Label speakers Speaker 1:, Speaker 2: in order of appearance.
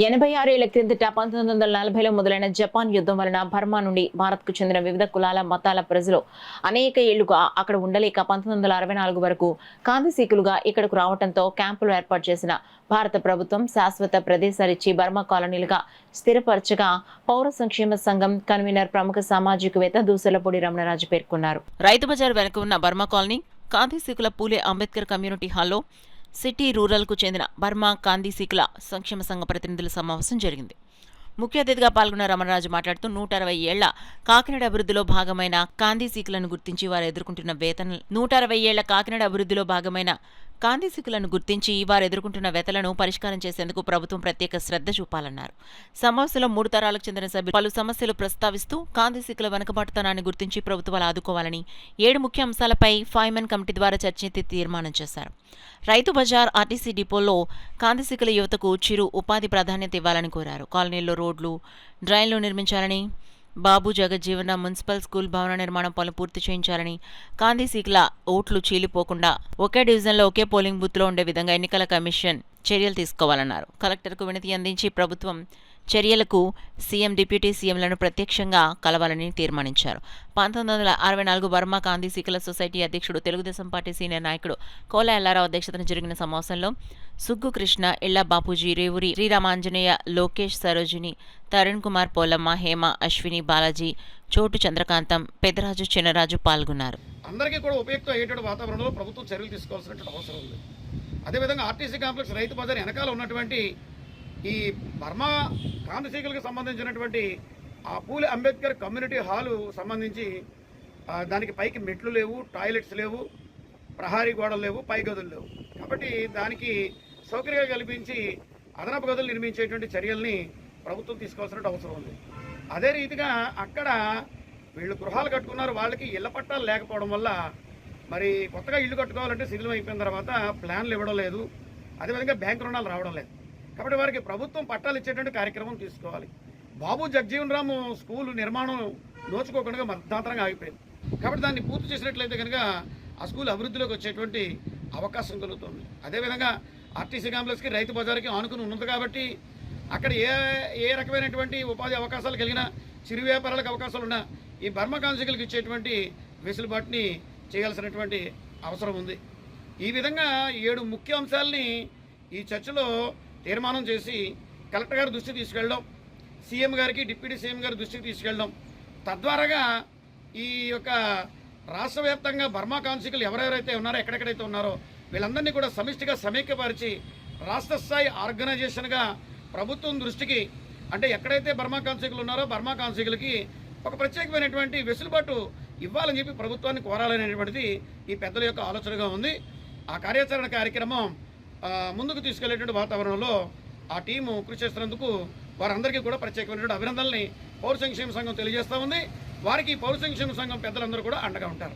Speaker 1: 86 ఏళ్ల క్రిందట 1940లో మొదలైన జపాన్ యుద్ధం వలన బర్మా నుండి భారత్కు చెందిన వివిధ కులాల మతాల ప్రజలు అనేక ఏళ్లుగా అక్కడ ఉండలేక 1964 వరకు కాందిశీకులుగా ఇక్కడకు రావడంతో క్యాంపులు ఏర్పాటు చేసిన భారత ప్రభుత్వం శాశ్వత ప్రదేశాలిచ్చి బర్మా కాలనీలుగా స్థిరపరచగా పౌర సంక్షేమ సంఘం కన్వీనర్ ప్రముఖ సామాజికవేత్త దూసలపూడి రమణరాజు పేర్కొన్నారు. రైతు బజార్ వెనుక ఉన్న బర్మా కాలనీ కాందిశీకుల పూలే అంబేద్కర్ కమ్యూనిటీ హాల్లో సిటీ రూరల్కు చెందిన బర్మా కాందిశీకుల సంక్షేమ సంఘ ప్రతినిధుల సమావేశం జరిగింది. ముఖ్య అతిథిగా పాల్గొన్న రమణరాజు మాట్లాడుతూ 160 ఏళ్ల కాకినాడ అభివృద్ధిలో భాగమైన కాందిశీకులను గుర్తించి వారు ఎదుర్కొంటున్న 160 ఏళ్ల కాకినాడ అభివృద్ధిలో భాగమైన కాందిశీకులను గుర్తించి వారు ఎదుర్కొంటున్న వెతలను పరిష్కారం చేసేందుకు ప్రభుత్వం ప్రత్యేక శ్రద్ధ చూపాలన్నారు. సమావేశంలో 3 తరాలకు చెందిన సభ్యులు పలు సమస్యలు ప్రస్తావిస్తూ కాందిశీకుల వెనుకబాటుతనాన్ని గుర్తించి ప్రభుత్వాలు ఆదుకోవాలని 7 ముఖ్య అంశాలపై ఫైమెన్ కమిటీ ద్వారా చర్చించి తీర్మానం చేశారు. రైతు బజార్ ఆర్టీసీ డిపోలో కాందిశీకుల యువతకు చిరు ఉపాధి ప్రాధాన్యత ఇవ్వాలని కోరారు. కాలనీల్లో రోడ్లు, డ్రైన్లు నిర్మించాలని, బాబు జగజ్జీవన మున్సిపల్ స్కూల్ భవన నిర్మాణం పనులు పూర్తి చేయించాలని, కాందిశీకుల ఓట్లు చీలిపోకుండా ఒకే డివిజన్లో ఒకే పోలింగ్ బూత్లో ఉండే విధంగా ఎన్నికల కమిషన్ చర్యలు తీసుకోవాలన్నారు. కలెక్టర్కు వినతి అందించి ప్రభుత్వం చర్యలకు సీఎం, డిప్యూటీ సీఎంలను ప్రత్యక్షంగా కలవాలని తీర్మానించారు. 1964 బర్మా కాందిశీకుల సొసైటీ అధ్యక్షుడు, తెలుగుదేశం పార్టీ సీనియర్ నాయకుడు కోలా ఎల్లారావు అధ్యక్షతన జరిగిన సమావేశంలో సుగ్గు కృష్ణ, ఇళ్ల బాపూజీ, రేవూరి శ్రీరామాంజనేయ, లోకేష్, సరోజిని, తరుణ్ కుమార్, పోలమ్మ, హేమ, అశ్విని, బాలాజీ, చోటు చంద్రకాంతం, పెద్దరాజు, చిన్నరాజు పాల్గొన్నారు.
Speaker 2: అందరికీ కూడా ఉపయుక్త అయ్యేటువంటి వాతావరణంలో ప్రభుత్వం చర్యలు తీసుకోవాల్సినటువంటి అవసరం ఉంది. అదేవిధంగా ఆర్టీసీ కాంప్లెక్స్ రైతు బజార్ వెనకాల ఉన్నటువంటి ఈ బర్మా కాందిశీకులకు సంబంధించినటువంటి ఆ పూలే అంబేద్కర్ కమ్యూనిటీ హాలు సంబంధించి దానికి పైకి మెట్లు లేవు, టాయిలెట్స్ లేవు, ప్రహారీ గోడలు లేవు, పై గదులు లేవు. కాబట్టి దానికి సౌకర్యాలు కల్పించి అదనపు గదులు నిర్మించేటువంటి చర్యల్ని ప్రభుత్వం తీసుకోవాల్సిన అవసరం ఉంది. అదే రీతిగా అక్కడ వీళ్ళు గృహాలు కట్టుకున్నారు, వాళ్ళకి ఇళ్ల పట్టాలు లేకపోవడం వల్ల మరి కొత్తగా ఇల్లు కట్టుకోవాలంటే శిథిలం అయిపోయిన తర్వాత ప్లాన్లు ఇవ్వడం లేదు, అదేవిధంగా బ్యాంక్ రుణాలు రావడం లేదు. కాబట్టి వారికి ప్రభుత్వం పట్టాలు ఇచ్చేటువంటి కార్యక్రమం తీసుకోవాలి. బాబు జగజీవన్ రామ్ స్కూల్ నిర్మాణం నోచుకోకుండా మధ్యాంతరంగా ఆగిపోయింది. కాబట్టి దాన్ని పూర్తి చేసినట్లయితే కనుక ఆ స్కూల్ అభివృద్ధిలోకి వచ్చేటువంటి అవకాశం కలుగుతుంది. అదేవిధంగా ఆర్టీసీ కాంప్లెక్స్కి రైతు బజార్కి ఆనుకుని ఉన్నది కాబట్టి అక్కడ ఏ రకమైనటువంటి ఉపాధి అవకాశాలు కలిగినా, చిరు వ్యాపారాలకు అవకాశాలు ఉన్నా ఈ బర్మా కాందిశీకులకు ఇచ్చేటువంటి వెసులుబాటుని చేయాల్సినటువంటి అవసరం ఉంది. ఈ విధంగా 7 ముఖ్య అంశాలని ఈ చర్చలో తీర్మానం చేసి కలెక్టర్ గారి దృష్టికి తీసుకెళ్ళడం, సీఎం గారికి, డిప్యూటీ సీఎం గారి దృష్టికి తీసుకెళ్ళడం, తద్వారాగా ఈ యొక్క రాష్ట్ర వ్యాప్తంగా బర్మా కాందిశీకులు ఎవరెవరైతే ఉన్నారో, ఎక్కడెక్కడైతే ఉన్నారో వీళ్ళందరినీ కూడా సమిష్టిగా సమీక్షపరిచి రాష్ట్ర స్థాయి ఆర్గనైజేషన్గా ప్రభుత్వం దృష్టికి, అంటే ఎక్కడైతే బర్మా కాందిశీకులు ఉన్నారో బర్మా కాందిశీకులకి ఒక ప్రత్యేకమైనటువంటి వెసులుబాటు ఇవ్వాలని చెప్పి ప్రభుత్వాన్ని కోరాలనేటువంటిది ఈ పెద్దల యొక్క ఆలోచనగా ఉంది. ఆ కార్యాచరణ కార్యక్రమం ముందుకు తీసుకెళ్లేటువంటి వాతావరణంలో ఆ టీము కృషి చేస్తున్నందుకు వారందరికీ కూడా ప్రత్యేకమైనటువంటి అభినందనల్ని పౌర సంక్షేమ సంఘం తెలియజేస్తూ ఉంది. వారికి పౌర సంక్షేమ సంఘం పెద్దలందరూ కూడా అండగా ఉంటారు.